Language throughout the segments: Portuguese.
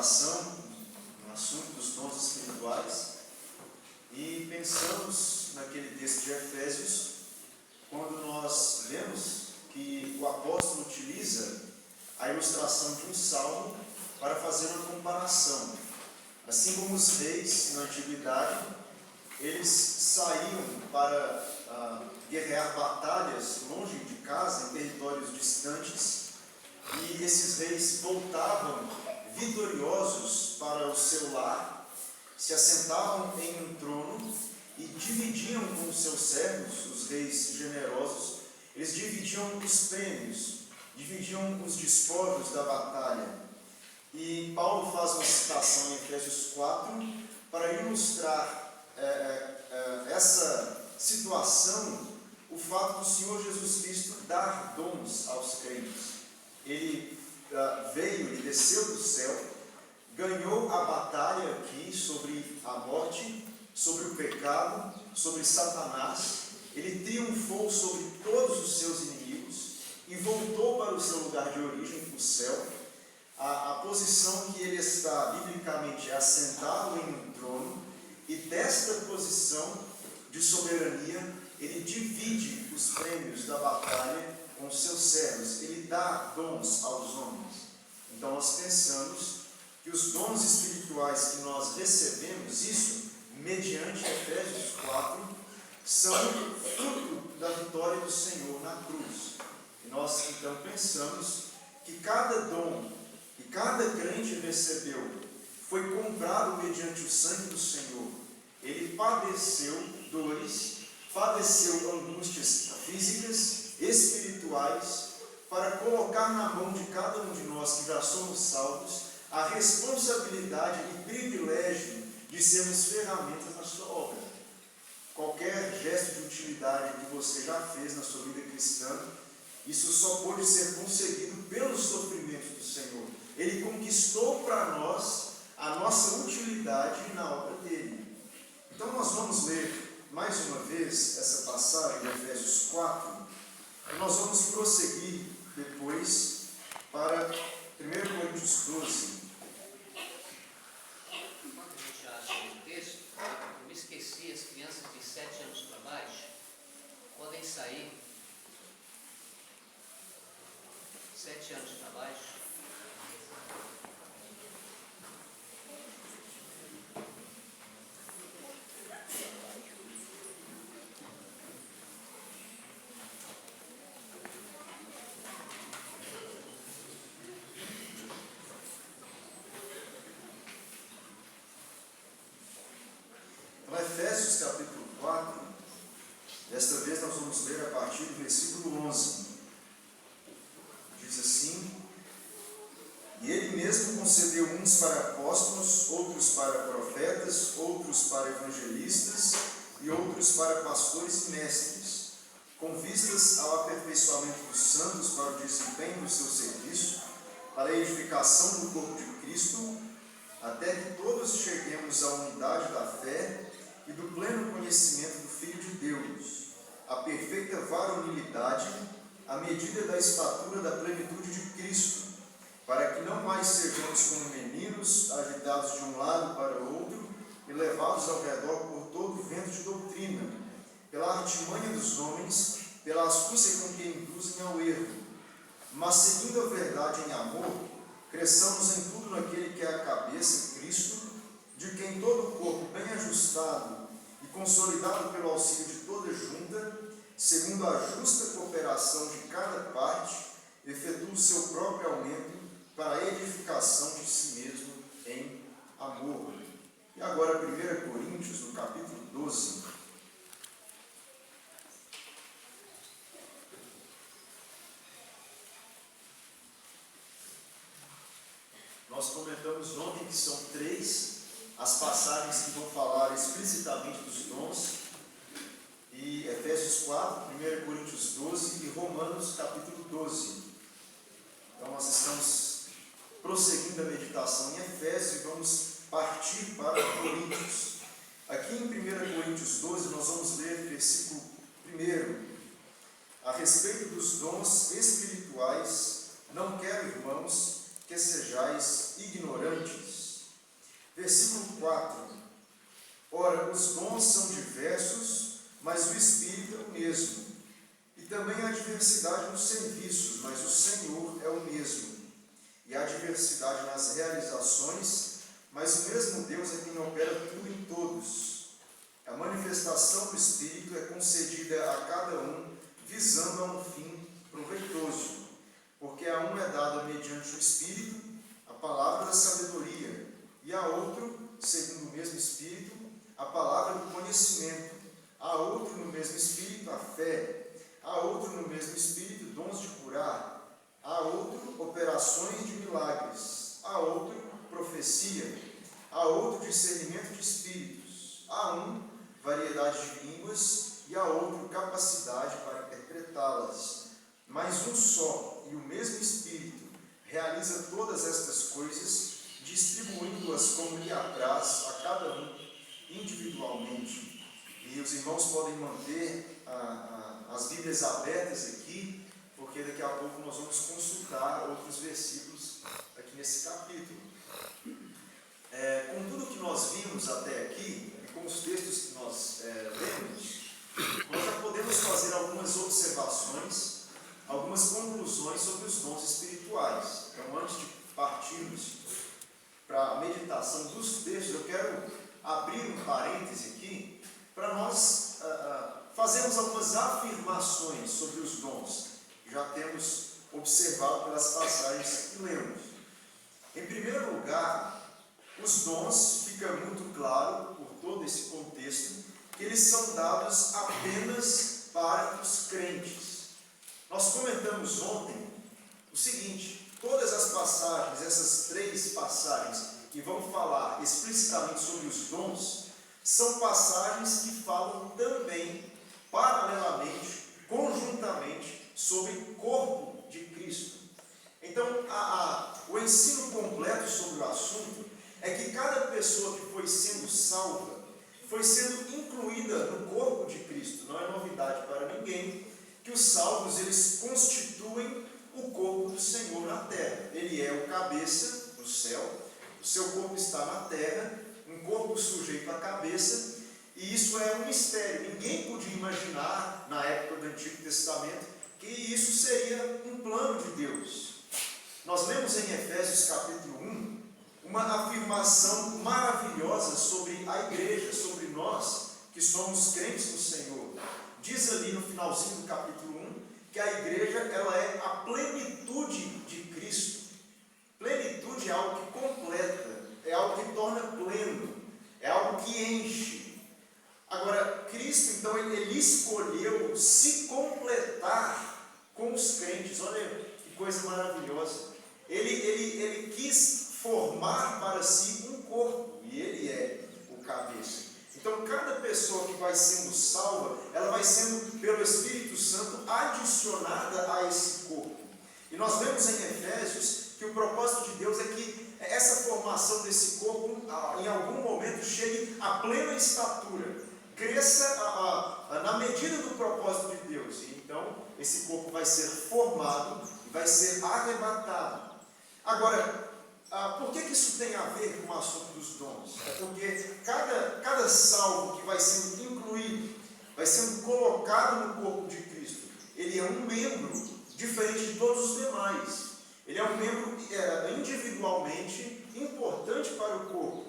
ministração no assunto dos dons espirituais e pensamos naquele texto de Efésios, quando nós vemos que o apóstolo utiliza a ilustração de um salmo para fazer uma comparação. Assim como os reis na antiguidade, eles saíam para guerrear batalhas longe de casa, em territórios distantes, e esses reis voltavam vitoriosos para o seu lar, se assentavam em um trono e dividiam com os seus servos, os reis generosos, eles dividiam os prêmios, dividiam os despojos da batalha. E Paulo faz uma citação em Efésios 4 para ilustrar essa situação, o fato do Senhor Jesus Cristo dar dons aos crentes. Ele veio, ele desceu do céu, ganhou a batalha aqui sobre a morte, sobre o pecado, sobre Satanás. Ele triunfou sobre todos os seus inimigos e voltou para o seu lugar de origem, o céu. A posição que ele está, biblicamente, é assentado em um trono, e desta posição de soberania, ele divide os prêmios da batalha com os seus servos, ele dá dons aos homens. Então nós pensamos que os dons espirituais que nós recebemos, isso mediante Efésios 4, são fruto da vitória do Senhor na cruz. E nós então pensamos que cada dom que cada crente recebeu foi comprado mediante o sangue do Senhor. Ele padeceu dores, padeceu angústias físicas, espirituais, para colocar na mão de cada um de nós que já somos salvos a responsabilidade e privilégio de sermos ferramentas na sua obra. Qualquer gesto de utilidade que você já fez na sua vida cristã, isso só pode ser conseguido pelos sofrimentos do Senhor. Ele conquistou para nós a nossa utilidade na obra dele. Então nós vamos ler mais uma vez essa passagem de Efésios 4, e nós vamos prosseguir depois para 1 Coríntios 12. Enquanto a gente acha o texto, eu me esqueci, as crianças de 7 anos para baixo podem sair. 7 anos para baixo. Então, Efésios capítulo 4, desta vez nós vamos ler a partir do versículo 11. Diz assim: E ele mesmo concedeu uns para apóstolos, outros para profetas, outros para evangelistas e outros para pastores e mestres, com vistas ao aperfeiçoamento dos santos para o desempenho do seu serviço, para a edificação do corpo de Cristo, até que todos cheguemos à unidade da fé e do pleno conhecimento do Filho de Deus, à perfeita varonilidade, à medida da estatura da plenitude de Cristo, para que não mais sejamos como meninos, agitados de um lado para o outro e levados ao redor por todo o vento de doutrina, pela artimanha dos homens, pela astúcia com que induzem ao erro. Mas, seguindo a verdade em amor, cresçamos em tudo naquele que é a cabeça, Cristo, de quem todo o corpo, bem ajustado e consolidado pelo auxílio de toda junta, segundo a justa cooperação de cada parte, efetua o seu próprio aumento para a edificação de si mesmo em amor. E agora 1 Coríntios, no capítulo 12. Nós comentamos ontem que são 3 as passagens que vão falar explicitamente dos dons, e Efésios 4, 1 Coríntios 12 e Romanos capítulo 12. Então nós estamos prosseguindo a meditação em Efésios e vamos partir para Coríntios. Aqui em 1 Coríntios 12 nós vamos ler versículo 1. A respeito dos dons espirituais, não quero, irmãos, que sejais ignorantes. diversidade nas realizações, mas o mesmo Deus é quem opera tudo em todos. A manifestação do Espírito é concedida a cada um, visando a um fim proveitoso, porque a um é dada mediante o Espírito a palavra da sabedoria, e a outro, segundo o mesmo Espírito, a palavra do conhecimento, a outro no mesmo Espírito a fé, a outro no mesmo Espírito dons de curar, a outro operações de milagres, a outro profecia, a outro discernimento de espíritos, a um variedade de línguas e a outro capacidade para interpretá-las. Mas um só e o mesmo Espírito realiza todas estas coisas, distribuindo-as como lhe apraz a cada um individualmente. E os irmãos podem manter as Bíblias abertas aqui, porque daqui a pouco nós vamos consultar outros versículos aqui nesse capítulo. Com tudo que nós vimos até aqui, e com os textos que nós lemos, nós já podemos fazer algumas observações, algumas conclusões sobre os dons espirituais. Então, antes de partirmos para a meditação dos textos, eu quero abrir um parêntese aqui para nós fazermos algumas afirmações sobre os dons que já temos observado pelas passagens que lemos. Em primeiro lugar, os dons, fica muito claro por todo esse contexto, que eles são dados apenas para os crentes. Nós comentamos ontem o seguinte: todas as passagens, essas 3 passagens que vão falar explicitamente sobre os dons, são passagens que falam também, paralelamente, conjuntamente, sobre o corpo de Cristo. Então, o ensino completo sobre o assunto é que cada pessoa que foi sendo salva, foi sendo incluída no corpo de Cristo. Não é novidade para ninguém que os salvos, eles constituem o corpo do Senhor na terra. Ele é o cabeça no céu, o seu corpo está na terra, um corpo sujeito à cabeça, e isso é um mistério. Ninguém podia imaginar, na época do Antigo Testamento, que isso seria um plano de Deus. Nós lemos em Efésios capítulo 1, uma afirmação maravilhosa sobre a igreja, sobre nós, que somos crentes no Senhor. Diz ali no finalzinho do capítulo 1, que a igreja, ela é a plenitude de Cristo. Plenitude é algo que completa, é algo que torna pleno, é algo que enche. Agora, Cristo, então, ele escolheu se completar com os crentes. Olha que coisa maravilhosa. Ele quis formar para si um corpo, e ele é o cabeça. Então, cada pessoa que vai sendo salva, ela vai sendo, pelo Espírito Santo, adicionada a esse corpo. E nós vemos em Efésios que o propósito de Deus é que essa formação desse corpo, em algum momento, chegue à plena estatura, cresça na medida do propósito de Deus. E então, esse corpo vai ser formado e vai ser arrebatado. Agora, por que isso tem a ver com o assunto dos dons? É porque cada salvo que vai sendo incluído, vai sendo colocado no corpo de Cristo, ele é um membro diferente de todos os demais. Ele é um membro individualmente importante para o corpo.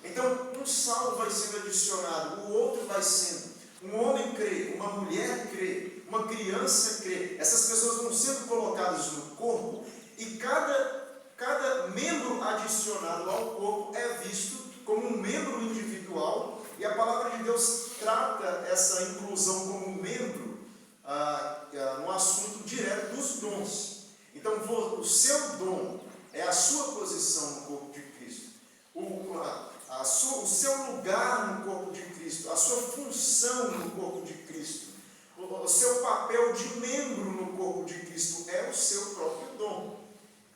Então, um salvo vai sendo adicionado, o outro vai sendo. Um homem crê, uma mulher crê, uma criança crê. Essas pessoas vão sendo colocadas no corpo e cada membro adicionado ao corpo é visto como um membro individual, e a palavra de Deus trata essa inclusão como um membro no assunto direto dos dons. Então, o seu dom é a sua posição no corpo de Cristo, o seu lugar no corpo de Cristo, a sua função no corpo de Cristo, o seu papel de membro no corpo de Cristo é o seu próprio dom.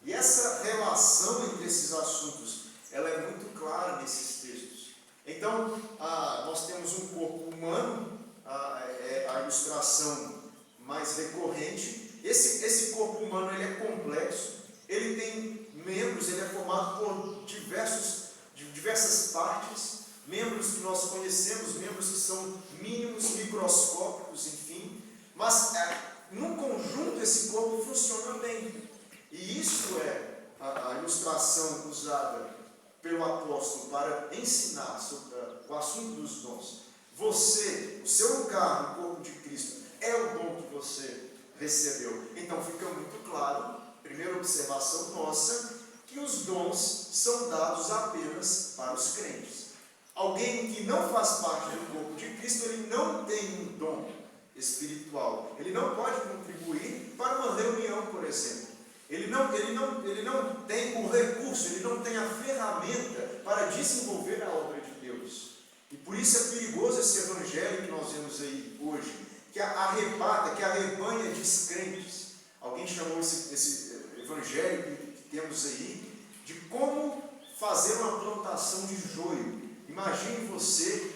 E essa relação entre esses assuntos, ela é muito clara nesses textos. Então, nós temos um corpo humano, é a ilustração mais recorrente. Esse corpo humano, ele é complexo, ele tem membros, ele é formado por diversas partes, membros que nós conhecemos, membros que são mínimos, microscópicos, enfim, mas no conjunto esse corpo funciona bem. E isso é a ilustração usada pelo apóstolo para ensinar sobre o assunto dos dons. Você, o seu lugar no corpo de Cristo, é o dom que você recebeu. Então fica muito claro, primeira observação nossa, que os dons são dados apenas para os crentes. Alguém que não faz parte do corpo de Cristo, ele não tem um dom espiritual. Ele não pode contribuir para uma reunião, por exemplo. Ele não tem o recurso, ele não tem a ferramenta para desenvolver a obra de Deus. E por isso é perigoso esse evangelho que nós vemos aí hoje, que arrebata, que arrebanha descrentes. Alguém chamou esse evangelho que temos aí de como fazer uma plantação de joio. Imagine você,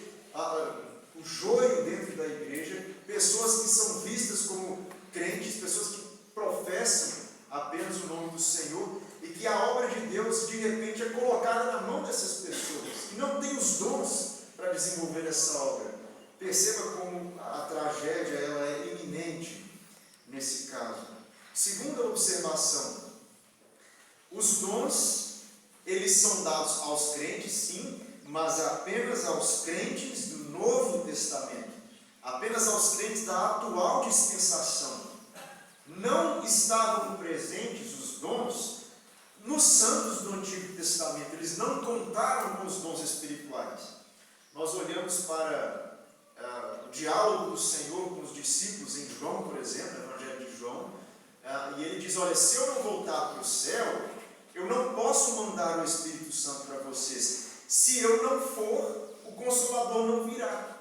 o joio dentro da igreja, pessoas que são vistas como crentes, pessoas que professam apenas o nome do Senhor, e que a obra de Deus de repente é colocada na mão dessas pessoas, que não têm os dons para desenvolver essa obra. Perceba como a tragédia ela é iminente nesse caso. Segunda observação, os dons, eles são dados aos crentes, sim, mas apenas aos crentes do Novo Testamento, apenas aos crentes da atual dispensação. Não estavam presentes os dons nos santos do Antigo Testamento, eles não contaram com os dons espirituais. Nós olhamos para o diálogo do Senhor com os discípulos em João, por exemplo, no Evangelho de João, e ele diz: olha, se eu não voltar para o céu, eu não posso mandar o Espírito Santo para vocês. Se eu não for, o Consolador não virá.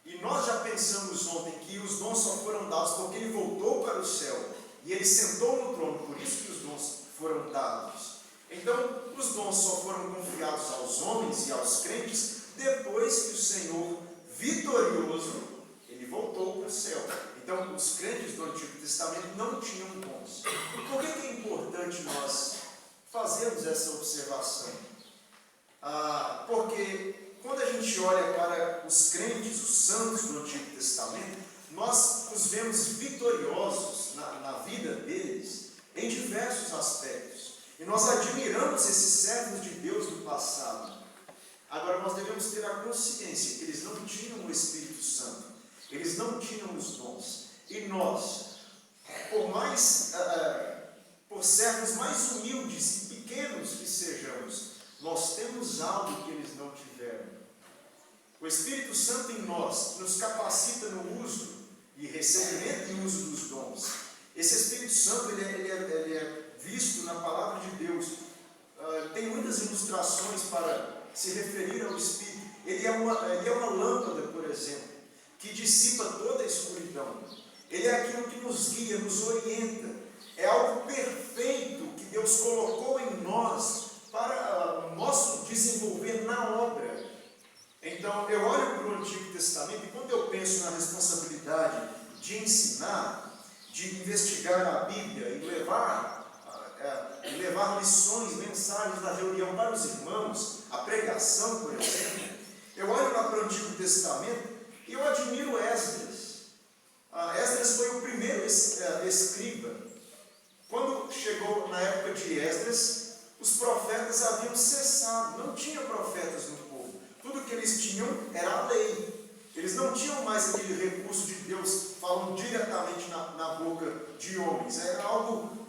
E nós já pensamos ontem que os dons só foram dados porque ele voltou para o céu e ele sentou no trono, por isso que os dons foram dados. Então, os dons só foram confiados aos homens e aos crentes depois que o Senhor, vitorioso, ele voltou para o céu. Então, os crentes do Antigo Testamento não tinham dons. Por que é importante nós fazermos essa observação? Porque quando a gente olha para os crentes, os santos do Antigo Testamento, nós os vemos vitoriosos na vida deles em diversos aspectos. E nós admiramos esses servos de Deus do passado. Agora, nós devemos ter a consciência que eles não tinham o Espírito Santo, eles não tinham os dons. E nós, por servos mais humildes e pequenos que sejamos, nós temos algo que eles não tiveram. O Espírito Santo em nós nos capacita no uso e recebimento e uso dos dons. Esse Espírito Santo ele é visto na palavra de Deus. Tem muitas ilustrações para se referir ao Espírito. Ele é uma lâmpada, por exemplo, que dissipa toda a escuridão. Ele é aquilo que nos guia, nos orienta. É algo perfeito que Deus colocou em nós para o nosso desenvolver na obra. Então, eu olho para o Antigo Testamento e quando eu penso na responsabilidade de ensinar, de investigar a Bíblia e levar lições, mensagens da reunião para os irmãos, a pregação, por exemplo, eu olho lá para o Antigo Testamento e eu admiro Esdras. Esdras foi o primeiro escriba. Quando chegou na época de Esdras, os profetas haviam cessado, não tinha profetas no povo. Tudo que eles tinham era a lei. Eles não tinham mais aquele recurso de Deus falando diretamente na boca de homens. Era algo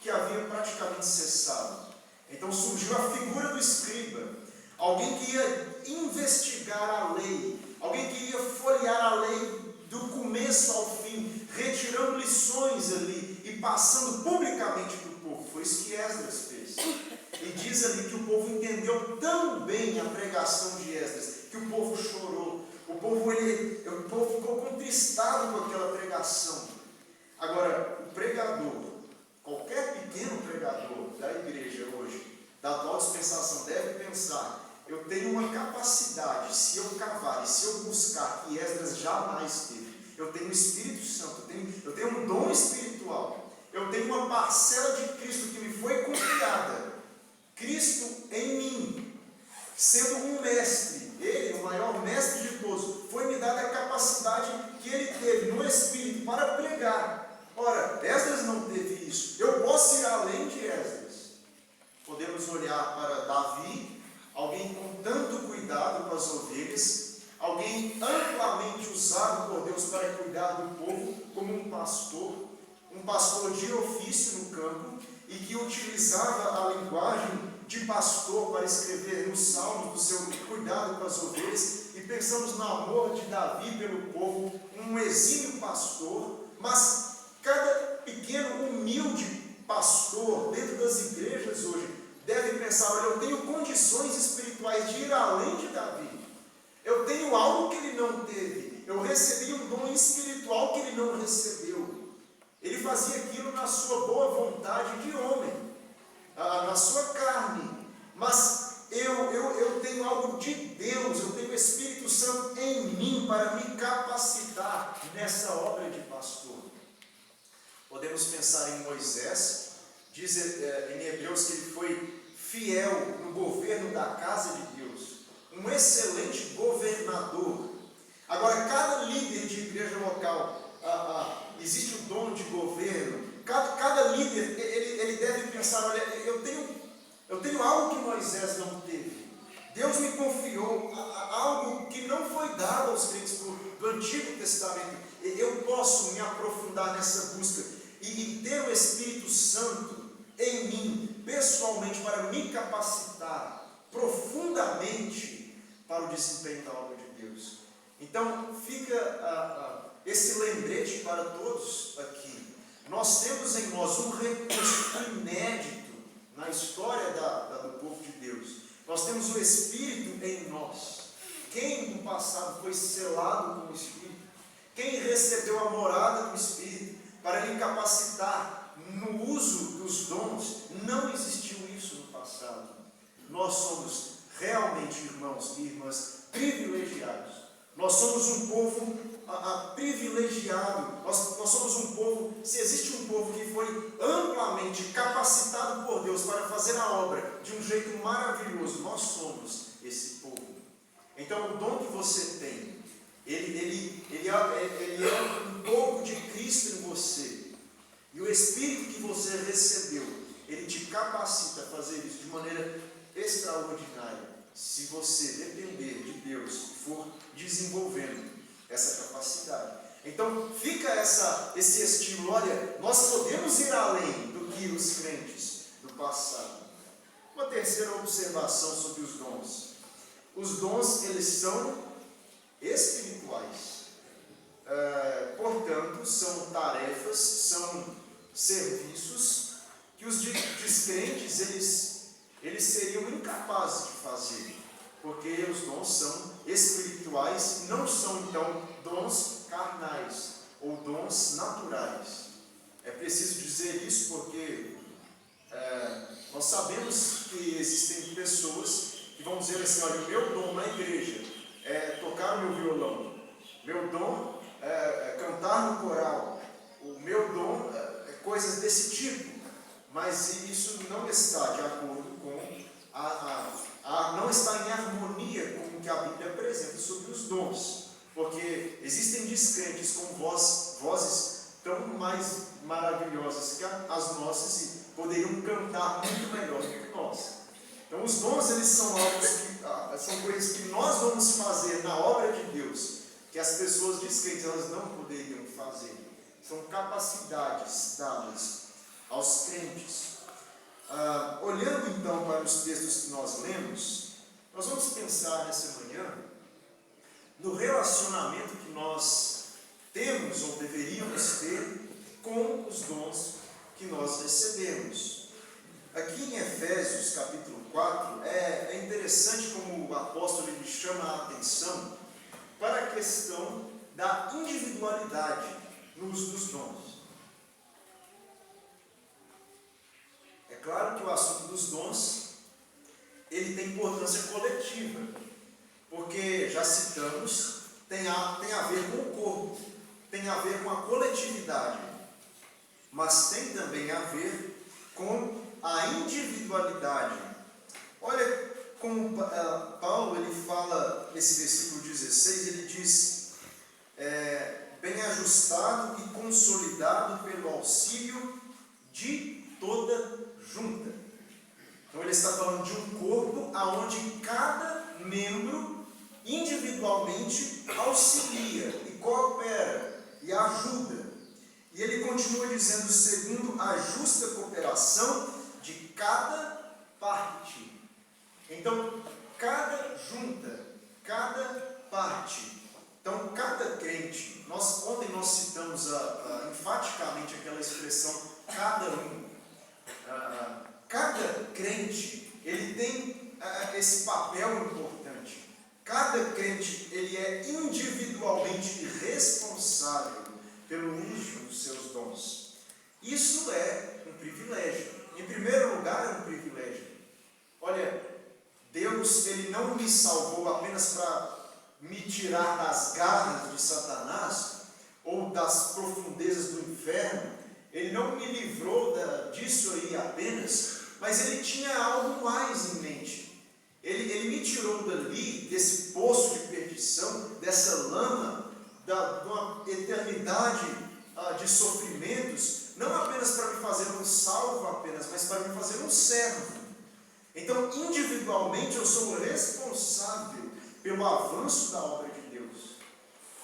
que havia praticamente cessado. Então surgiu a figura do escriba, alguém que ia investigar a lei, alguém que ia folhear a lei do começo ao fim, retirando lições ali e passando publicamente para o povo. Foi isso que Esdras fez. E diz ali que o povo entendeu tão bem a pregação de Esdras, que o povo chorou. O povo ficou contristado com aquela pregação. Agora, o pregador, qualquer pequeno pregador da igreja hoje, da atual dispensação, deve pensar: eu tenho uma capacidade, se eu cavar e se eu buscar, que Esdras jamais teve. Eu tenho o Espírito Santo, eu tenho um dom espiritual, eu tenho uma parcela de Cristo que me foi confiada. Cristo em mim, sendo um mestre, ele, o maior mestre de todos, foi-me dada a capacidade que ele teve no Espírito para pregar. Ora, Esdras não teve isso. Eu posso ir além de Esdras. um pastor de ofício no campo e que utilizava a linguagem de pastor para escrever nos salmos do seu cuidado com as ovelhas, e pensamos no amor de Davi pelo povo, um exímio pastor, mas cada pequeno, humilde pastor dentro das igrejas hoje deve pensar: olha, eu tenho condições espirituais de ir além de Davi, eu tenho algo que ele não teve, eu recebi um dom espiritual que ele não recebeu. Ele fazia aquilo na sua boa vontade de homem, na sua carne, mas eu tenho algo de Deus, eu tenho o Espírito Santo em mim para me capacitar nessa obra de pastor. Podemos pensar em Moisés, diz em Hebreus que ele foi fiel no governo da casa de Deus, um excelente governador. Agora, cada líder de igreja local, existe o dom de governo. Cada líder, ele deve pensar: olha, eu tenho algo que Moisés não teve. Deus me confiou algo que não foi dado aos crentes do Antigo Testamento. Eu posso me aprofundar nessa busca e ter o Espírito Santo em mim, pessoalmente, para me capacitar profundamente para o desempenho da obra de Deus. Então, fica esse lembrete para todos aqui. Nós temos em nós um recurso inédito na história do povo de Deus. Nós temos o Espírito em nós. Quem no passado foi selado com o Espírito, quem recebeu a morada do Espírito para lhe capacitar no uso dos dons, não existiu isso no passado. Nós somos realmente, irmãos e irmãs, privilegiados. Nós somos um povo privilegiado. Nós somos um povo, se existe um povo que foi amplamente capacitado por Deus para fazer a obra de um jeito maravilhoso, nós somos esse povo. Então, o dom que você tem, ele é um pouco de Cristo em você. E o Espírito que você recebeu, ele te capacita a fazer isso de maneira extraordinária, se você depender de Deus e for desenvolvendo essa capacidade. Então fica esse estímulo: olha, nós podemos ir além do que os crentes do passado. Uma terceira observação sobre os dons: os dons, eles são espirituais, portanto são tarefas, são serviços que os descrentes eles seriam incapazes de fazer, porque os dons são espirituais, não são então dons carnais ou dons naturais. É preciso dizer isso porque nós sabemos que existem pessoas que vão dizer assim: olha, o meu dom na igreja é tocar o meu violão, meu dom é cantar no coral, o meu dom é coisas desse tipo. Mas isso não está de acordo com não está em harmonia com o que a Bíblia apresenta sobre os dons, porque existem descrentes com vozes tão mais maravilhosas que as nossas e poderiam cantar muito melhor do que nós. Então, os dons, eles são são coisas que nós vamos fazer na obra de Deus, que as pessoas descrentes elas não poderiam fazer. São capacidades dadas aos crentes. Olhando então para os textos que nós lemos, nós vamos pensar nessa manhã no relacionamento que nós temos ou deveríamos ter com os dons que nós recebemos. Aqui em Efésios capítulo 4, é interessante como o apóstolo ele chama a atenção para a questão da individualidade no uso dos dons. É claro que o assunto dos dons ele tem importância coletiva, porque já citamos, tem a ver com o corpo, tem a ver com a coletividade, mas tem também a ver com a individualidade. Olha como Paulo ele fala nesse versículo 16, ele diz: bem ajustado e consolidado pelo auxílio de toda junta. Então ele está falando de um corpo aonde cada membro individualmente auxilia e coopera e ajuda. E E ele continua dizendo, segundo a justa cooperação de cada parte. Então, cada junta, cada parte. Então, cada crente, ontem nós citamos enfaticamente aquela expressão, cada um. Cada crente, ele tem esse papel importante. Cada crente, ele é individualmente responsável pelo uso dos seus dons. Isso é um privilégio. Em primeiro lugar, é um privilégio. Olha, Deus, ele não me salvou apenas para me tirar das garras de Satanás ou das profundezas do inferno. Ele não me livrou disso aí apenas, mas ele tinha algo mais em mente. Ele me tirou dali, desse poço de perdição, dessa lama, de uma eternidade de sofrimentos, não apenas para me fazer um salvo apenas, mas para me fazer um servo. Então, individualmente, eu sou responsável pelo avanço da obra de Deus.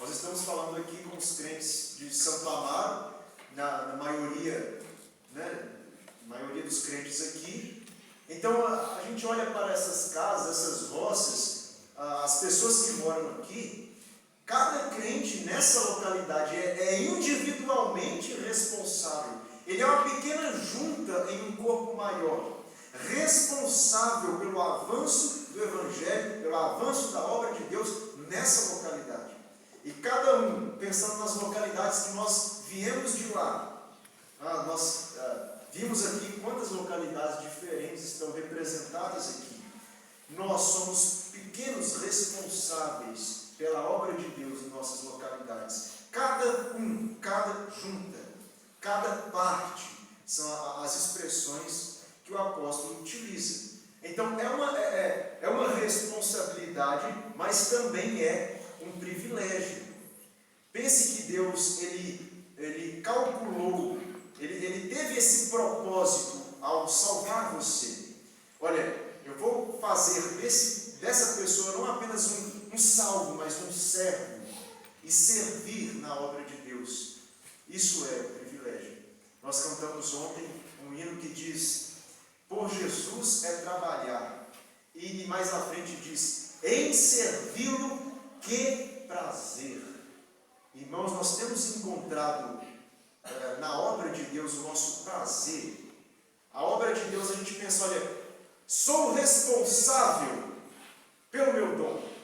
Nós estamos falando aqui com os crentes de Santo Amaro, na maioria, né? A maioria dos crentes aqui. Então, a gente olha para essas casas, essas roças, as pessoas que moram aqui, cada crente nessa localidade é individualmente responsável. Ele é uma pequena junta em um corpo maior, responsável pelo avanço do Evangelho, pelo avanço da obra de Deus nessa localidade. E cada um, pensando nas localidades que nós viemos de lá, nós vimos aqui quantas localidades diferentes estão representadas aqui. Nós somos pequenos responsáveis pela obra de Deus em nossas localidades. Cada um, cada junta, cada parte, são as expressões que o apóstolo utiliza. Então é uma responsabilidade, mas também é um privilégio. Pense que Deus, ele calculou, ele teve esse propósito ao salvar você. Olha, eu vou fazer dessa pessoa não apenas um salvo, mas um servo, e servir na obra de Deus. Isso é o privilégio. Nós cantamos ontem um hino que diz: por Jesus é trabalhar. E mais à frente diz: em servi-lo, que prazer. Irmãos, nós temos encontrado na obra de Deus o nosso prazer. A obra de Deus, a gente pensa, olha, sou responsável pelo meu dom.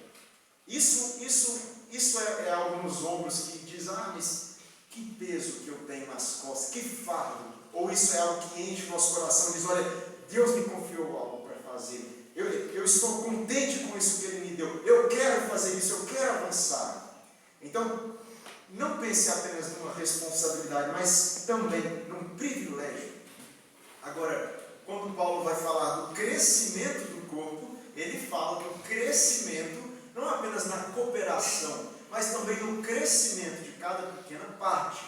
Isso é algo nos ombros que diz, mas que peso que eu tenho nas costas, que fardo. Ou isso é algo que enche o nosso coração e diz, olha, Deus me confiou algo para fazer. Eu estou contente com isso que Ele me deu. Eu quero fazer isso, eu quero avançar. Então, não pense apenas numa responsabilidade, mas também num privilégio. Agora, quando Paulo vai falar do crescimento do corpo, ele fala do crescimento, não apenas na cooperação, mas também no crescimento de cada pequena parte.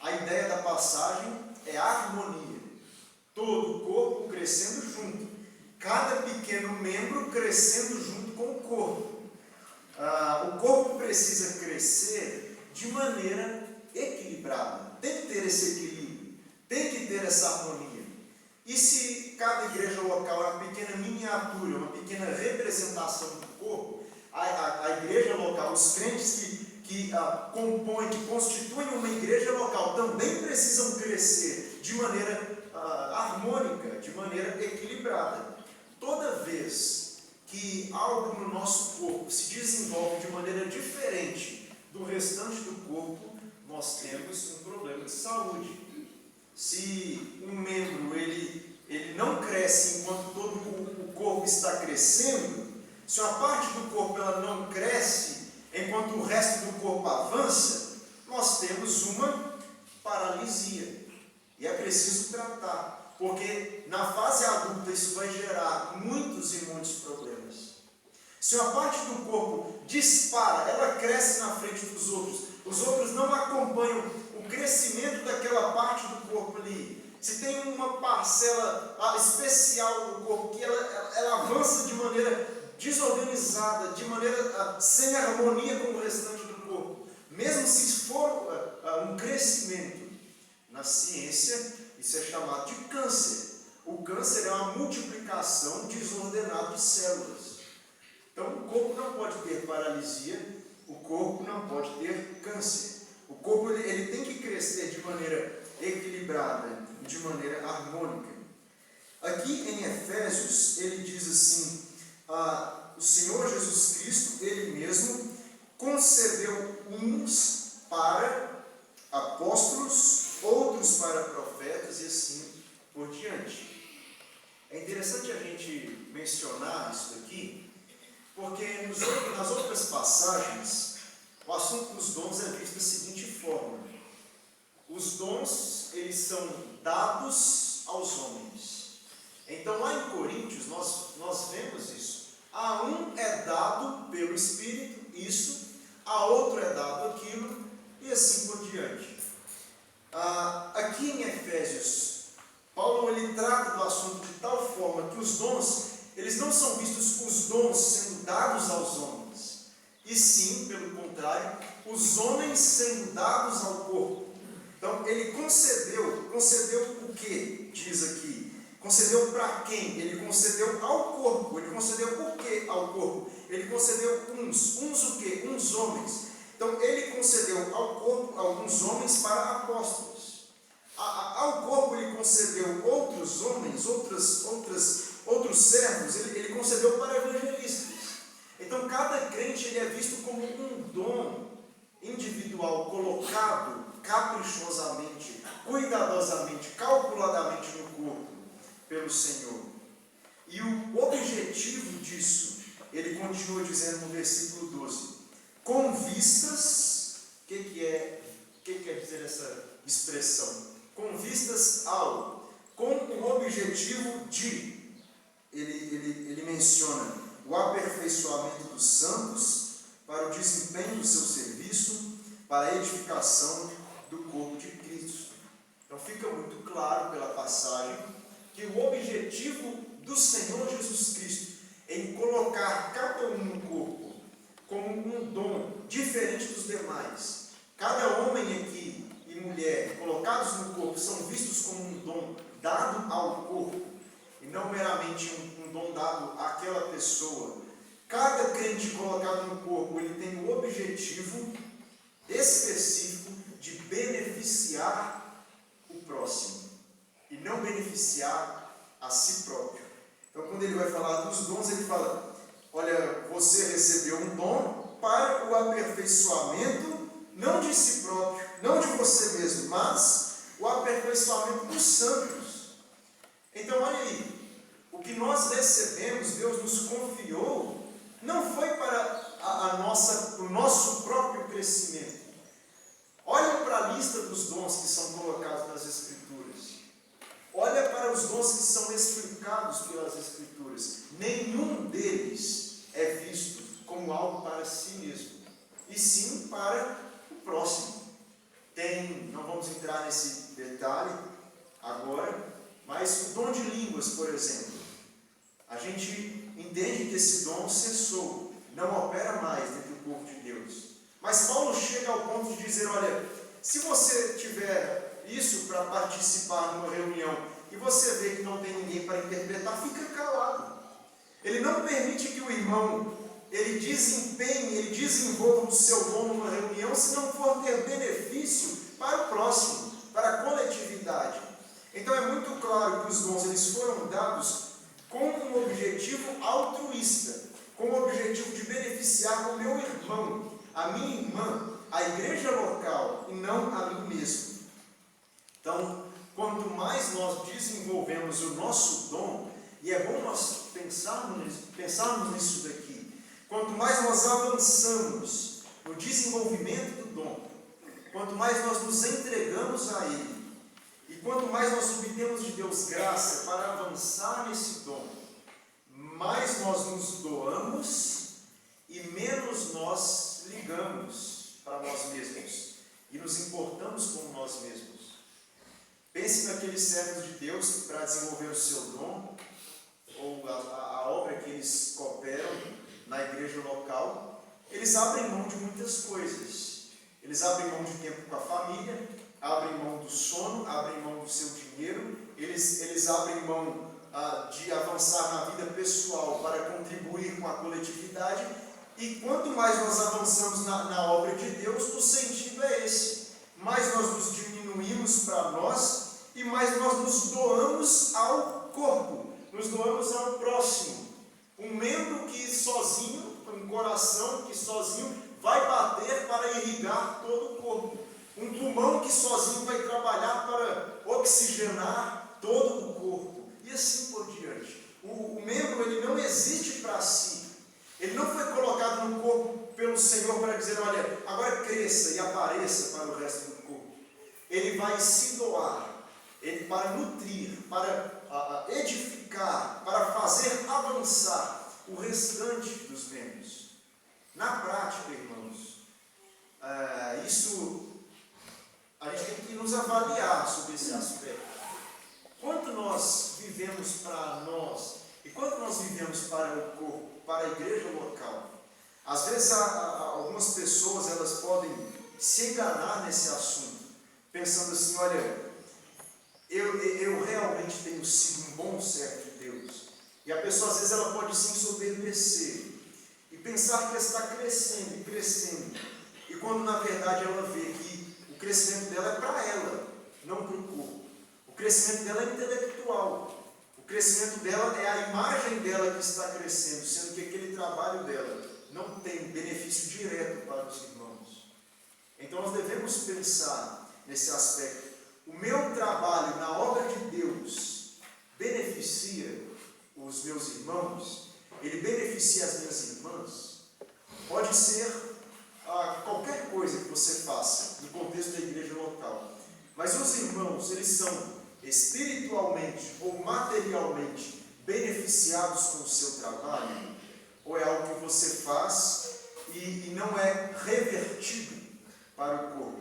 A ideia da passagem é a harmonia. Todo o corpo crescendo junto. Cada pequeno membro crescendo junto com o corpo. O corpo precisa crescer de maneira equilibrada. Tem que ter esse equilíbrio. Tem que ter essa harmonia. E se cada igreja local é uma pequena miniatura, uma pequena representação do corpo, a igreja local, os crentes que compõem, que constituem uma igreja local, também precisam crescer de maneira harmônica, de maneira equilibrada. Toda vez que algo no nosso corpo se desenvolve de maneira diferente do restante do corpo, nós temos um problema de saúde. Se um membro ele não cresce enquanto todo o corpo está crescendo, se uma parte do corpo ela não cresce enquanto o resto do corpo avança, nós temos uma paralisia. E é preciso tratar, porque na fase adulta isso vai gerar muitos e muitos problemas. Se uma parte do corpo dispara, ela cresce na frente dos outros, os outros não acompanham o crescimento daquela parte do corpo ali. Se tem uma parcela especial do corpo que ela avança de maneira desorganizada, de maneira sem harmonia com o restante do corpo, Mesmo se for um crescimento na ciência, isso é chamado de câncer. O câncer é uma multiplicação desordenada de células. Então, o corpo não pode ter paralisia, o corpo não pode ter câncer. O corpo ele tem que crescer de maneira equilibrada e de maneira harmônica. Aqui em Efésios, ele diz assim, o Senhor Jesus Cristo, Ele mesmo, concedeu uns para apóstolos, outros para profetas e assim por diante. É interessante a gente mencionar isso daqui, porque nas outras passagens, o assunto dos dons é visto da seguinte forma: os dons, eles são dados aos homens. Então, lá em Coríntios, nós vemos isso. A um é dado pelo Espírito isso, a outro é dado aquilo, e assim por diante. Aqui em Efésios, Paulo ele trata do assunto de tal forma que os dons, eles não são vistos os dons sendo dados aos homens, e sim, pelo contrário, os homens sendo dados ao corpo. Então, ele concedeu o que? Diz aqui. Concedeu para quem? Ele concedeu ao corpo. Ele concedeu o que ao corpo? Ele concedeu uns o que? Uns homens. Então, ele concedeu ao corpo alguns homens para apóstolos. Ao corpo ele concedeu outros homens, outros servos, ele concedeu para evangelistas. Então, cada crente ele é visto como um dom individual colocado caprichosamente, cuidadosamente, calculadamente no corpo pelo Senhor. E o objetivo disso, ele continua dizendo no versículo 12, com vistas, o que quer dizer essa expressão? Com vistas com o objetivo de, ele menciona o aperfeiçoamento dos santos para o desempenho do seu serviço, para a edificação do corpo de Cristo. Então fica muito claro pela passagem que o objetivo do Senhor Jesus Cristo em colocar cada um no corpo como um dom diferente dos demais. Cada homem aqui e mulher colocados no corpo são vistos como um dom dado ao corpo e não meramente um dom dado àquela pessoa. Cada crente colocado no corpo, ele tem o objetivo específico de beneficiar o próximo e não beneficiar a si próprio. Então, quando ele vai falar dos dons, ele fala: olha, você recebeu um dom para o aperfeiçoamento, não de si próprio, não de você mesmo, mas o aperfeiçoamento dos santos. Então, olha aí, o que nós recebemos, Deus nos confiou, não foi para o nosso próprio crescimento. Olha para a lista dos dons que são colocados nas Escrituras. Olha para os dons que são explicados pelas Escrituras. Nenhum deles é visto como algo para si mesmo, e sim para o próximo. Não vamos entrar nesse detalhe agora, mas o dom de línguas, por exemplo, a gente entende que esse dom cessou, não opera mais dentro do povo de Deus. Mas Paulo chega ao ponto de dizer: olha, se você tiver isso para participar numa reunião e você vê que não tem ninguém para interpretar, fica calado. Ele não permite que o irmão ele desenvolva o seu dom numa reunião se não for ter benefício para o próximo, para a coletividade. Então é muito claro que os dons eles foram dados com um objetivo altruísta, com o objetivo de beneficiar o meu irmão, a minha irmã, a igreja local e não a mim mesmo. Então, quanto mais nós desenvolvemos o nosso dom, e é bom nós pensarmos nisso daqui, quanto mais nós avançamos no desenvolvimento do dom, quanto mais nós nos entregamos a Ele, e quanto mais nós obtemos de Deus graça para avançar nesse dom, mais nós nos doamos e menos nós ligamos para nós mesmos e nos importamos com nós mesmos. Pense naqueles servos de Deus que, para desenvolver o seu dom, ou a obra que eles cooperam na igreja local, eles abrem mão de muitas coisas. Eles abrem mão de tempo com a família, abrem mão do sono, abrem mão do seu dinheiro, eles abrem mão de avançar na vida pessoal para contribuir com a coletividade. E quanto mais nós avançamos na obra de Deus, o sentido é esse. Mais nós nos diminuímos para nós e mais nós nos doamos ao corpo, nos doamos ao próximo. Um membro que sozinho, um coração que sozinho vai bater para irrigar todo o corpo. Um pulmão que sozinho vai trabalhar para oxigenar todo o corpo. E assim por diante. O membro, ele não existe para si. Ele não foi colocado no corpo pelo Senhor para dizer, olha, agora cresça e apareça para o resto do corpo. Ele vai se doar, para nutrir, para edificar, para fazer avançar o restante dos membros. Na prática, irmãos, isso a gente tem que nos avaliar sobre esse aspecto. Quanto nós vivemos para nós e quanto nós vivemos para o corpo, para a igreja local? Às vezes algumas pessoas elas podem se enganar nesse assunto, pensando assim, olha, eu realmente tenho sido um bom servo de Deus. E a pessoa às vezes ela pode se ensoberbecer e pensar que está crescendo e crescendo. E quando na verdade ela vê que o crescimento dela é para ela, não para o corpo. O crescimento dela é intelectual. O crescimento dela é a imagem dela que está crescendo, sendo que aquele trabalho dela não tem benefício direto para os irmãos. Então nós devemos pensar nesse aspecto. O meu trabalho na obra de Deus beneficia os meus irmãos? Ele beneficia as minhas irmãs? Pode ser qualquer coisa que você faça no contexto da igreja local. Mas os irmãos, eles são espiritualmente ou materialmente beneficiados com o seu trabalho? Ou é algo que você faz e não é revertido para o corpo?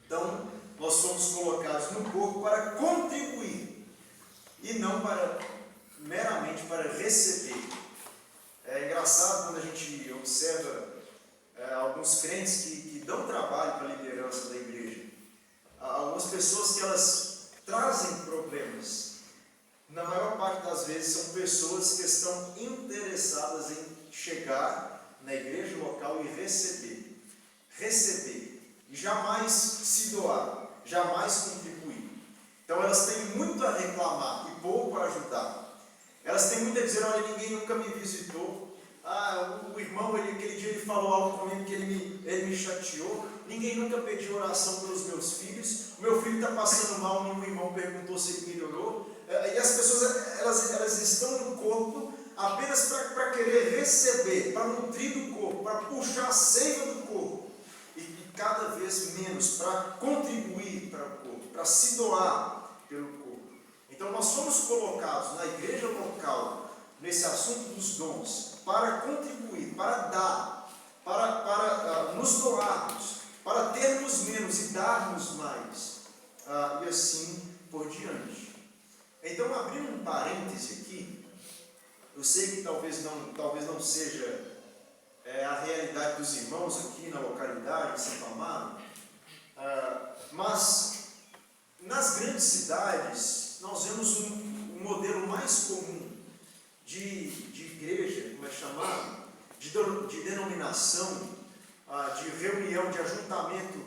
Então, nós somos colocados no corpo para contribuir e não meramente para receber. É engraçado quando a gente observa alguns crentes que dão trabalho para a liderança da igreja. Algumas pessoas que elas trazem problemas. Na maior parte das vezes são pessoas que estão interessadas em chegar na igreja local e receber, e jamais se doar, jamais contribuir. Então elas têm muito a reclamar e pouco a ajudar. Elas têm muito a dizer, olha, ninguém nunca me visitou. O irmão, aquele dia ele falou algo comigo que ele me chateou. Ninguém nunca pediu oração pelos meus filhos. O meu filho está passando mal, nenhum irmão perguntou se ele melhorou. E as pessoas, elas estão no corpo apenas para querer receber, para nutrir do corpo, para puxar a seiva do corpo. E cada vez menos para contribuir para o corpo, para se doar pelo corpo. Então nós somos colocados na igreja local, nesse assunto dos dons, para contribuir, para dar, para nos doarmos, para termos menos e darmos mais, e assim por diante. Então, abrindo um parêntese aqui, eu sei que talvez não seja a realidade dos irmãos aqui na localidade, em Santo Amaro, mas nas grandes cidades nós vemos um modelo mais comum de igreja, como é chamado, de denominação, de reunião, de ajuntamento,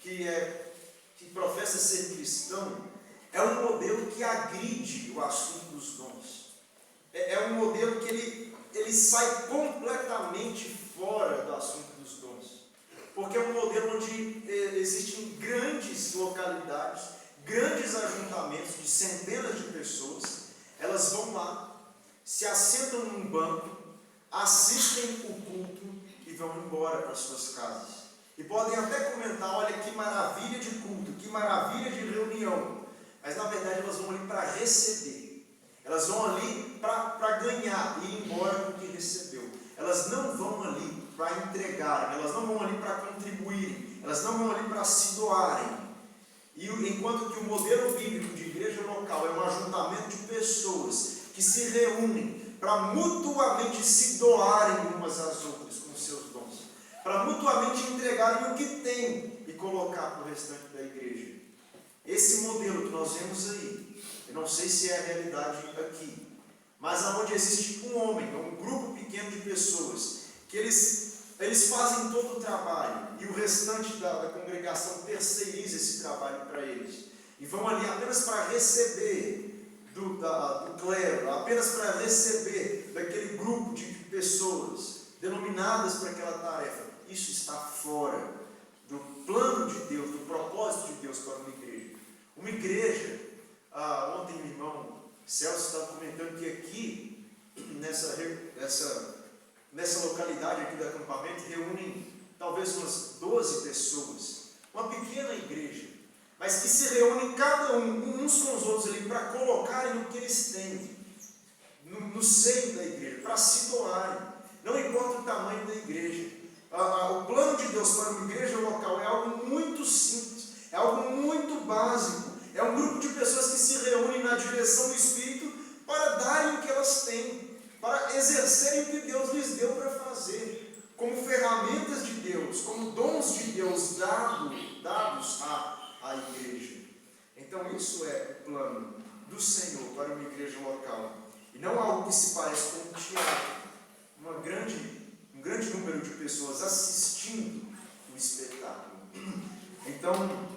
que professa ser cristão. É um modelo que agride o assunto dos dons. É um modelo que ele sai completamente fora do assunto dos dons. Porque é um modelo onde existem grandes localidades, grandes ajuntamentos de centenas de pessoas. Elas vão lá, se assentam num banco, assistem o culto e vão embora para suas casas. E podem até comentar, olha que maravilha de culto, que maravilha de reunião. Mas na verdade elas vão ali para receber. Elas vão ali para ganhar e ir embora com o que recebeu. Elas não vão ali para entregarem, elas não vão ali para contribuírem, elas não vão ali para se doarem. E enquanto que o modelo bíblico de igreja local é um ajuntamento de pessoas que se reúnem para mutuamente se doarem umas às outras com seus dons. para mutuamente entregarem o que têm e colocar para o restante da igreja. Esse modelo que nós vemos aí, eu não sei se é a realidade aqui, mas aonde existe um homem, um grupo pequeno de pessoas, que eles fazem todo o trabalho e o restante da congregação terceiriza esse trabalho para eles. E vão ali apenas para receber do clero, apenas para receber daquele grupo de pessoas denominadas para aquela tarefa. Isso está fora do plano de Deus, do propósito de Deus para uma igreja. Uma igreja, ontem o irmão Celso estava comentando que aqui, nessa localidade aqui do acampamento, reúnem talvez umas 12 pessoas. Uma pequena igreja, mas que se reúnem cada uns com os outros ali para colocarem o que eles têm no seio da igreja, para se doarem. Não importa o tamanho da igreja. O plano de Deus para uma igreja local é algo muito simples, é algo muito básico. É um grupo de pessoas que se reúnem na direção do Espírito para darem o que elas têm, para exercerem o que Deus lhes deu para fazer, como ferramentas de Deus, como dons de Deus dados à igreja. Então isso é o plano do Senhor para uma igreja local, e não algo que se parece com um teatro, um grande número de pessoas assistindo o espetáculo. Então,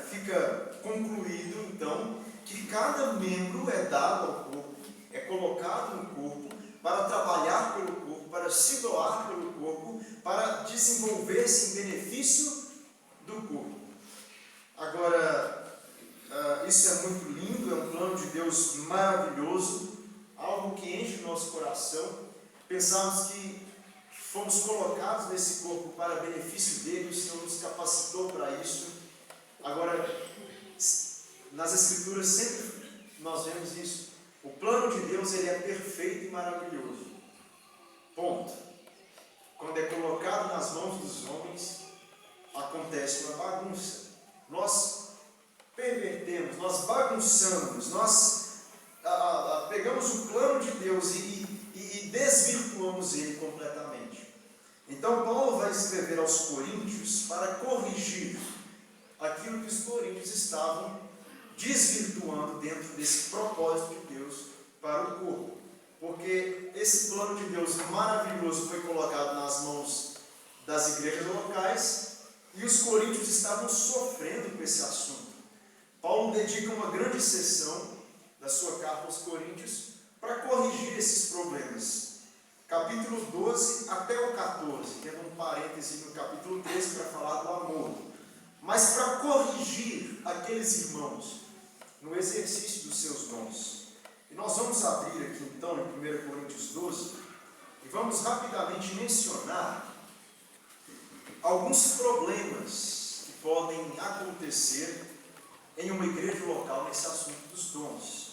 fica concluído, então, que cada membro é dado ao corpo, é colocado no corpo para trabalhar pelo corpo, para se doar pelo corpo, para desenvolver-se em benefício do corpo. Agora, isso é muito lindo, é um plano de Deus maravilhoso, algo que enche o nosso coração. Pensamos que fomos colocados nesse corpo para benefício dele, o Senhor nos capacitou para isso. Agora, nas Escrituras sempre nós vemos isso. O plano de Deus, ele é perfeito e maravilhoso. Ponto. Quando é colocado nas mãos dos homens, acontece uma bagunça. Nós pervertemos, nós bagunçamos, nós pegamos o plano de Deus e desvirtuamos ele completamente. Então Paulo vai escrever aos Coríntios para corrigir aquilo que os coríntios estavam desvirtuando dentro desse propósito de Deus para o corpo. Porque esse plano de Deus maravilhoso foi colocado nas mãos das igrejas locais e os coríntios estavam sofrendo com esse assunto. Paulo dedica uma grande sessão da sua carta aos Coríntios para corrigir esses problemas. Capítulo 12 até o 14, tendo um parêntese no capítulo 13 para falar do amor. Mas para corrigir aqueles irmãos no exercício dos seus dons. E nós vamos abrir aqui então em 1 Coríntios 12 e vamos rapidamente mencionar alguns problemas que podem acontecer em uma igreja local nesse assunto dos dons.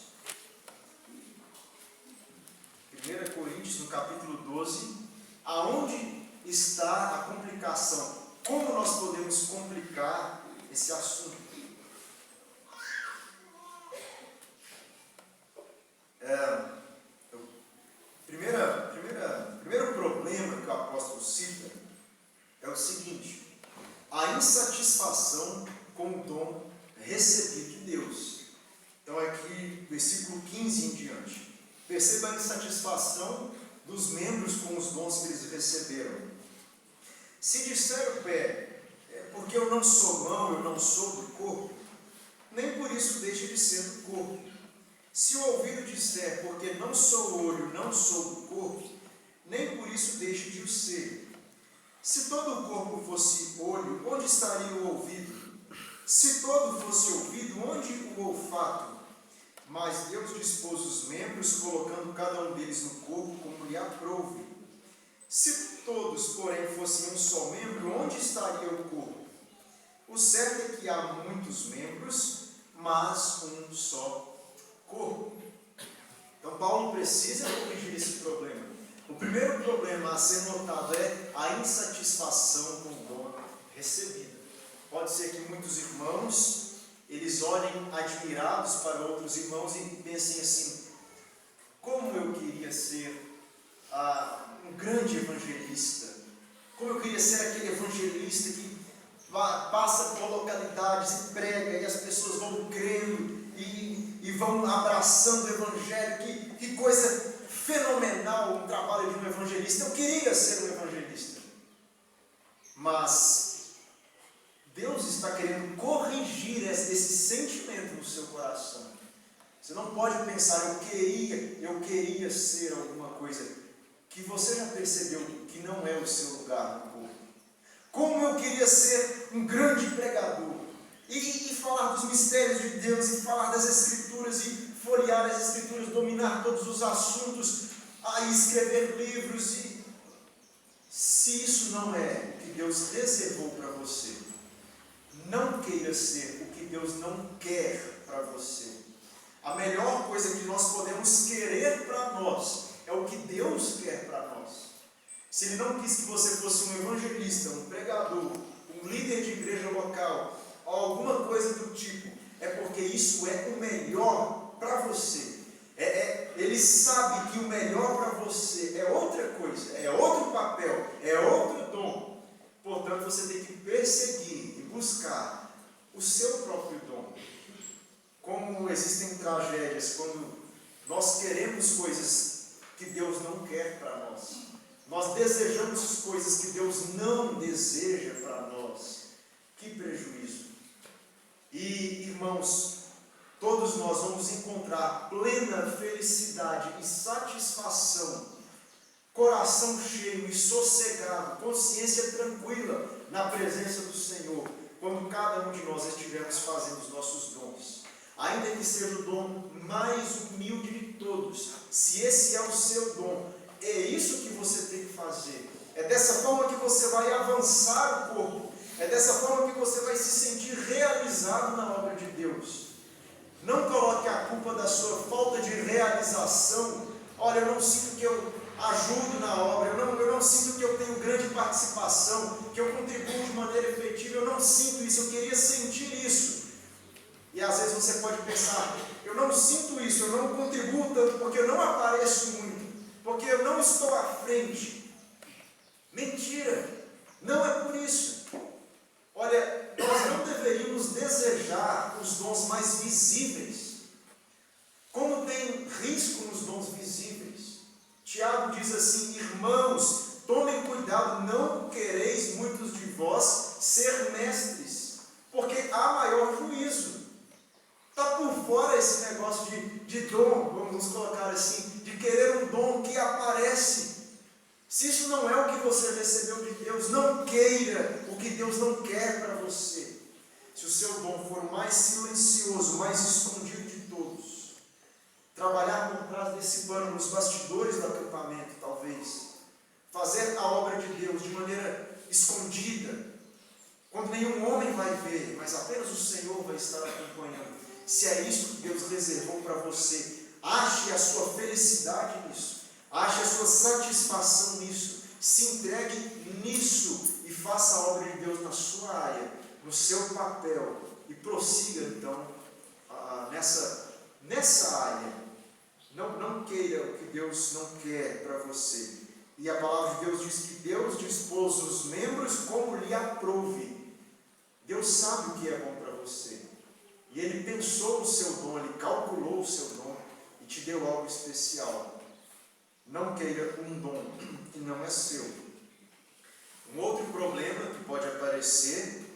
1 Coríntios, no capítulo 12, aonde está a complicação? Como nós podemos complicar esse assunto? Primeiro problema que o apóstolo cita é o seguinte: a insatisfação com o dom recebido de Deus. Então aqui, versículo 15 em diante. Perceba a insatisfação dos membros com os dons que eles receberam. Se disser o pé, porque eu não sou mão, eu não sou do corpo, nem por isso deixe de ser do corpo. Se o ouvido disser, porque não sou olho, não sou do corpo, nem por isso deixe de o ser. Se todo o corpo fosse olho, onde estaria o ouvido? Se todo fosse ouvido, onde o olfato? Mas Deus dispôs os membros, colocando cada um deles no corpo como lhe aprouve. Se todos, porém, fossem um só membro, onde estaria o corpo? O certo é que há muitos membros, mas um só corpo. Então Paulo precisa corrigir esse problema. O primeiro problema a ser notado é a insatisfação com o dom recebido. Pode ser que muitos irmãos, eles olhem admirados para outros irmãos e pensem assim: como eu queria ser um grande evangelista, Como eu queria ser aquele evangelista que passa por localidades e prega e as pessoas vão crendo e vão abraçando o evangelho. Que coisa fenomenal o trabalho de um evangelista. Eu queria ser um evangelista. Mas Deus está querendo corrigir esse sentimento no seu coração. Você não pode pensar, eu queria ser alguma coisa que você já percebeu que não é o seu lugar no corpo. Como eu queria ser um grande pregador e falar dos mistérios de Deus, e falar das Escrituras, e folhear as Escrituras, dominar todos os assuntos, escrever livros. E se isso não é o que Deus reservou para você, não queira ser o que Deus não quer para você. A melhor coisa que nós podemos querer para nós é o que Deus quer para nós. Se Ele não quis que você fosse um evangelista, um pregador, um líder de igreja local, ou alguma coisa do tipo, é porque isso é o melhor para você. Ele sabe que o melhor para você é outra coisa, é outro papel, é outro dom. Portanto, você tem que perseguir e buscar o seu próprio dom. Como existem tragédias quando nós queremos coisas que Deus não quer para nós. Nós desejamos coisas que Deus não deseja para nós. Que prejuízo! E, irmãos, todos nós vamos encontrar plena felicidade e satisfação, coração cheio e sossegado, consciência tranquila na presença do Senhor, quando cada um de nós estivermos fazendo os nossos dons. Ainda que seja o dom mais humilde de todos, se esse é o seu dom, é isso que você tem que fazer. É dessa forma que você vai avançar o corpo. É dessa forma que você vai se sentir realizado na obra de Deus. Não coloque a culpa da sua falta de realização. Olha, eu não sinto que eu ajudo na obra, eu não sinto que eu tenho grande participação, que eu contribuo de maneira efetiva, eu não sinto isso, eu queria sentir isso. E às vezes você pode pensar, eu não sinto isso, eu não contribuo tanto porque eu não apareço muito, porque eu não estou à frente. Mentira, não é por isso. Olha, nós não deveríamos desejar os dons mais visíveis. Como tem risco nos dons visíveis? Tiago diz assim: irmãos, tomem cuidado, não quereis muitos de vós ser mestres, porque há maior juízo. Está por fora esse negócio de dom, vamos colocar assim, de querer um dom que aparece. Se isso não é o que você recebeu de Deus, não queira o que Deus não quer para você. Se o seu dom for o mais silencioso, mais escondido de todos, trabalhar por trás desse pano, nos bastidores do acampamento, talvez, fazer a obra de Deus de maneira escondida, quando nenhum homem vai ver, mas apenas o Senhor vai estar acompanhando. Se é isso que Deus reservou para você, ache a sua felicidade nisso. Ache a sua satisfação nisso, se entregue nisso e faça a obra de Deus na sua área, no seu papel, e prossiga então nessa área. Não queira o que Deus não quer para você. E a palavra de Deus diz que Deus dispôs os membros como lhe aprouve. Deus sabe o que é bom para você. E Ele pensou no seu dom, Ele calculou o seu dom e te deu algo especial. Não queira um dom que não é seu. Um outro problema que pode aparecer,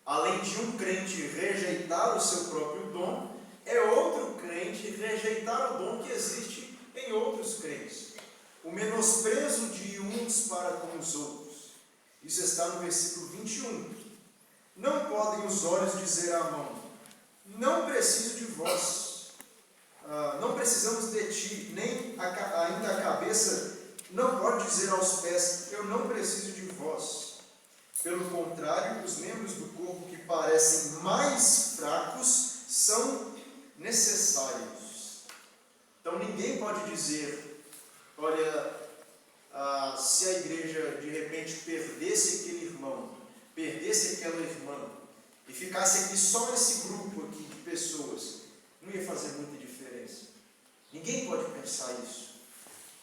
além de um crente rejeitar o seu próprio dom, é outro crente rejeitar o dom que existe em outros crentes. O menosprezo de uns para com os outros. Isso está no versículo 21. Não podem os olhos dizer à mão: não preciso de vós. Não precisamos de ti, nem ainda a cabeça não pode dizer aos pés: eu não preciso de vós. Pelo contrário, os membros do corpo que parecem mais fracos são necessários. Então ninguém pode dizer: olha, se a igreja de repente perdesse aquele irmão, perdesse aquela irmã, e ficasse aqui só esse grupo aqui de pessoas, não ia fazer muita diferença. Ninguém pode pensar isso.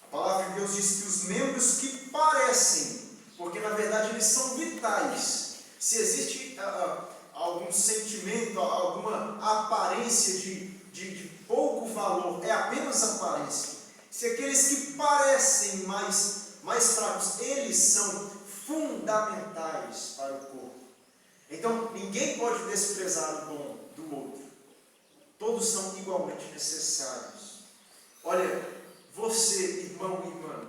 A palavra de Deus diz que os membros que parecem porque na verdade eles são vitais. Se existe algum sentimento, alguma aparência de pouco valor, é apenas aparência. Se aqueles que parecem mais fracos, eles são fundamentais para o corpo. Então, ninguém pode desprezar o dom do outro. Todos são igualmente necessários. Olha, você, irmão e irmã,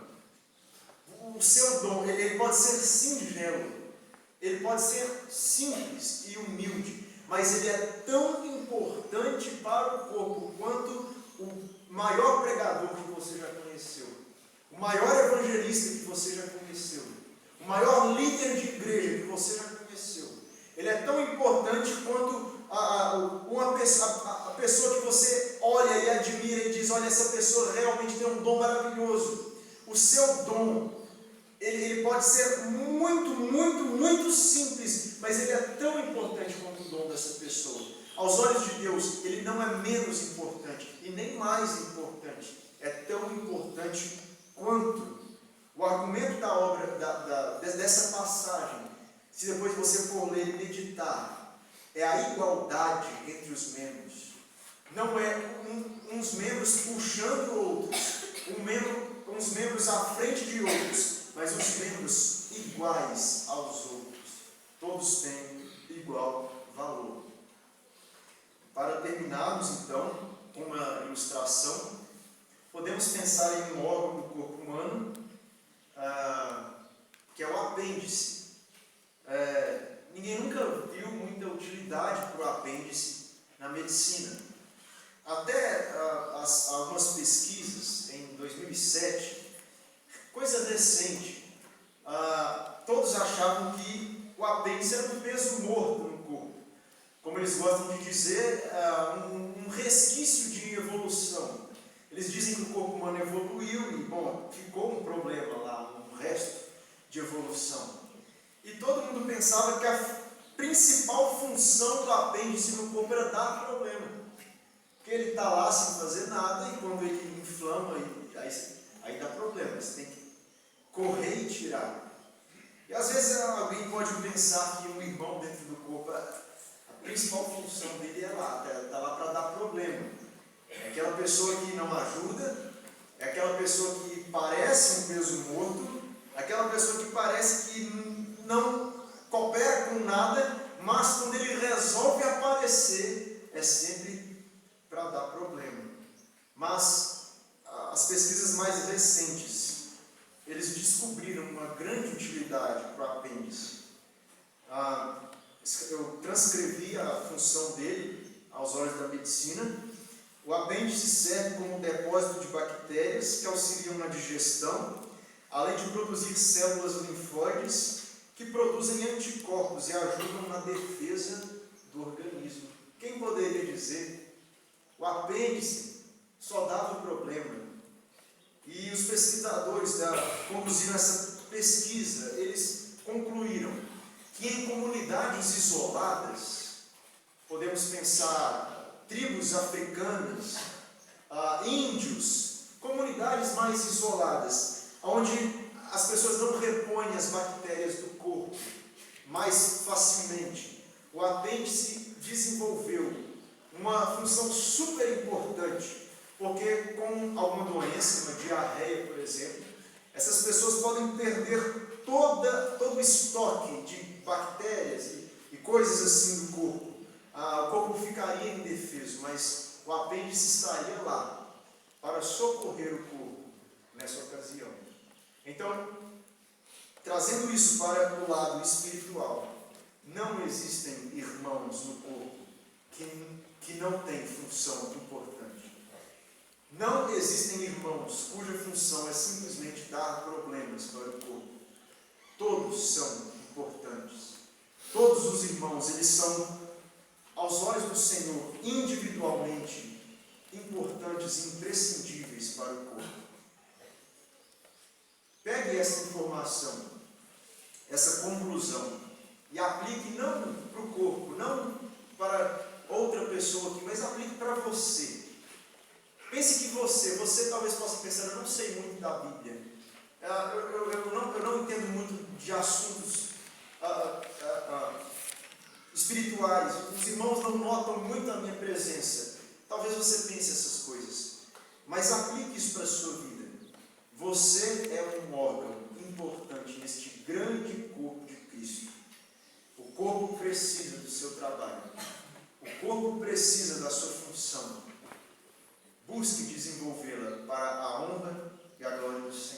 o seu dom, ele pode ser singelo, ele pode ser simples e humilde, mas ele é tão importante para o corpo quanto o maior pregador que você já conheceu, o maior evangelista que você já conheceu, o maior líder de igreja que você já conheceu. Ele é tão importante quanto a pessoa que você olha e admira e diz: olha, essa pessoa realmente tem um dom maravilhoso. O seu dom, ele pode ser muito simples, mas ele é tão importante quanto o dom dessa pessoa. Aos olhos de Deus, ele não é menos importante e nem mais importante. É tão importante quanto. O argumento da obra, dessa passagem, se depois você for ler e meditar, é a igualdade entre os membros. Não é uns membros puxando outros, uns membros à frente de outros, mas os membros iguais aos outros. Todos têm igual valor. Para terminarmos, então, com uma ilustração, podemos pensar em um órgão do corpo humano, que é o apêndice. Ninguém nunca viu muita utilidade para o apêndice na medicina. Até algumas pesquisas em 2007, coisa recente, todos achavam que o apêndice era um peso morto no corpo. Como eles gostam de dizer, um resquício de evolução. Eles dizem que o corpo humano evoluiu e, bom, ficou um problema lá, um resto de evolução. E todo mundo pensava que a principal função do apêndice no corpo era dar problema. Porque ele está lá sem fazer nada e quando ele inflama, aí dá problema. Você tem que correr e tirar. E às vezes alguém pode pensar que um irmão dentro do corpo, a principal função dele é lá, está lá para dar problema. É aquela pessoa que não ajuda, é aquela pessoa que parece um peso morto, aquela pessoa que parece que não coopera com nada, mas quando ele resolve aparecer, é sempre para dar problema. Mas as pesquisas mais recentes, eles descobriram uma grande utilidade para o apêndice. Eu transcrevi a função dele aos olhos da medicina. O apêndice serve como depósito de bactérias que auxiliam na digestão, além de produzir células linfóides que produzem anticorpos e ajudam na defesa do organismo. Quem poderia dizer? O apêndice só dava problema. E os pesquisadores conduziram essa pesquisa, eles concluíram que em comunidades isoladas, podemos pensar tribos africanas, índios, comunidades mais isoladas, onde as pessoas não repõem as bactérias do corpo mais facilmente. O apêndice desenvolveu uma função super importante, porque com alguma doença, uma diarreia, por exemplo, essas pessoas podem perder todo o estoque de bactérias e coisas assim do corpo. O corpo ficaria indefeso, mas o apêndice estaria lá para socorrer o corpo nessa ocasião. Então, trazendo isso para o lado espiritual, não existem irmãos no corpo que não têm função importante. Não existem irmãos cuja função é simplesmente dar problemas para o corpo. Todos são importantes. Todos os irmãos, eles são, aos olhos do Senhor, individualmente importantes e imprescindíveis para o corpo. Pegue essa informação, essa conclusão, e aplique não para o corpo, não para outra pessoa aqui, mas aplique para você. Pense que você talvez possa pensar: eu não sei muito da Bíblia, eu não entendo muito de assuntos espirituais. Os irmãos não notam muito a minha presença. Talvez você pense essas coisas, mas aplique isso para a sua vida. Você é um órgão importante neste grande corpo de Cristo. O corpo precisa do seu trabalho. O corpo precisa da sua função. Busque desenvolvê-la para a honra e a glória do Senhor.